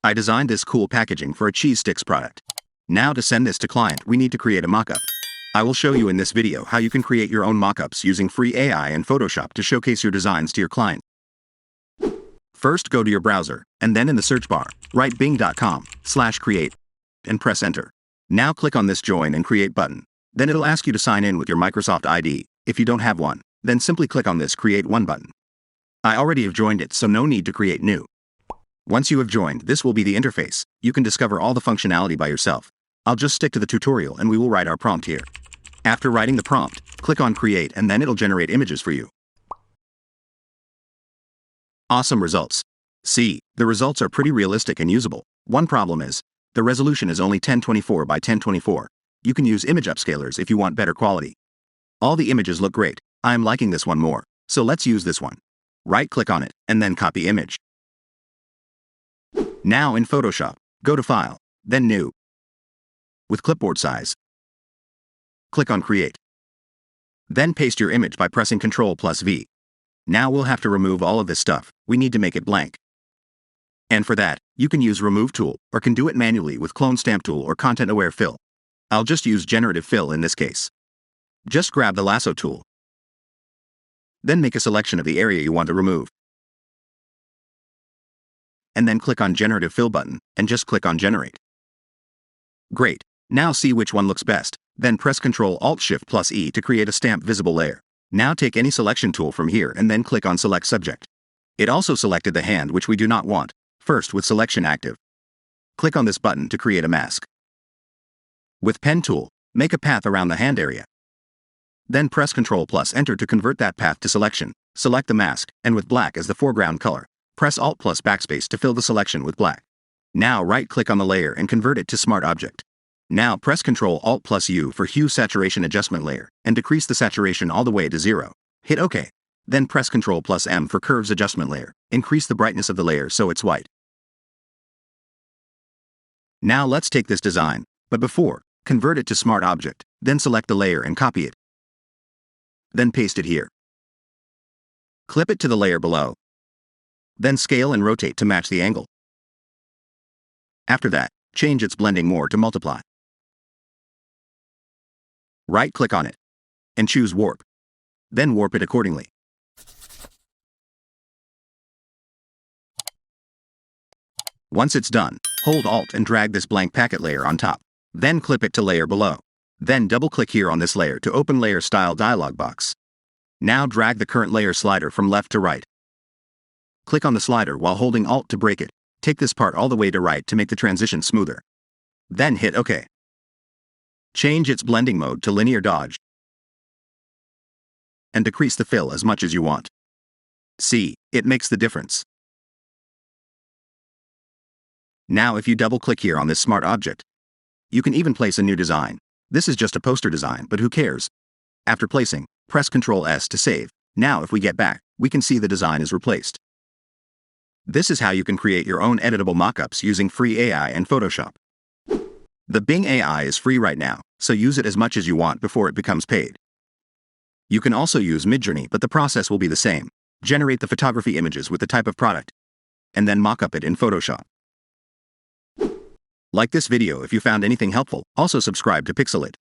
I designed this cool packaging for a cheese sticks product. Now to send this to client, we need to create a mockup. I will show you in this video how you can create your own mockups using free AI and Photoshop to showcase your designs to your client. First, go to your browser, and then in the search bar, write bing.com/create, and press enter. Now click on this Join and Create button. Then it'll ask you to sign in with your Microsoft ID. If you don't have one, then simply click on this Create One button. I already have joined it, so no need to create new. Once you have joined, this will be the interface. You can discover all the functionality by yourself. I'll just stick to the tutorial and we will write our prompt here. After writing the prompt, click on Create and then it'll generate images for you. Awesome results. See, the results are pretty realistic and usable. One problem is, the resolution is only 1024 by 1024. You can use image upscalers if you want better quality. All the images look great. I am liking this one more, so let's use this one. Right-click on it, and then copy image. Now in Photoshop, go to File, then New. With clipboard size, click on Create. Then paste your image by pressing Ctrl+V. Now we'll have to remove all of this stuff. We need to make it blank. And for that, you can use Remove Tool, or can do it manually with Clone Stamp Tool or Content Aware Fill. I'll just use Generative Fill in this case. Just grab the lasso tool. Then make a selection of the area you want to remove. And then click on Generative Fill button, and just click on Generate. Great. Now see which one looks best. Then press Ctrl-Alt-Shift+E to create a stamp visible layer. Now take any selection tool from here and then click on Select Subject. It also selected the hand, which we do not want. First, with selection active, click on this button to create a mask. With Pen tool, make a path around the hand area. Then press Ctrl+Enter to convert that path to selection. Select the mask, and with black as the foreground color, press Alt+Backspace to fill the selection with black. Now right-click on the layer and convert it to Smart Object. Now press Ctrl-Alt+U for Hue Saturation Adjustment Layer, and decrease the saturation all the way to 0. Hit OK. Then press Ctrl+M for Curves Adjustment Layer. Increase the brightness of the layer so it's white. Now let's take this design, but before, convert it to Smart Object, then select the layer and copy it. Then paste it here. Clip it to the layer below. Then scale and rotate to match the angle. After that, change its blending more to multiply. Right-click on it, and choose Warp. Then warp it accordingly. Once it's done, hold Alt and drag this blank packet layer on top. Then clip it to layer below. Then double-click here on this layer to open Layer Style dialog box. Now drag the current layer slider from left to right. Click on the slider while holding Alt to break it. Take this part all the way to right to make the transition smoother. Then hit OK. Change its blending mode to Linear Dodge. And decrease the fill as much as you want. See, it makes the difference. Now if you double-click here on this Smart Object, you can even place a new design. This is just a poster design, but who cares? After placing, press Ctrl+S to save. Now if we get back, we can see the design is replaced. This is how you can create your own editable mockups using free AI and Photoshop. The Bing AI is free right now, so use it as much as you want before it becomes paid. You can also use Midjourney, but the process will be the same. Generate the photography images with the type of product, and then mockup it in Photoshop. Like this video if you found anything helpful. Also subscribe to Pixel It.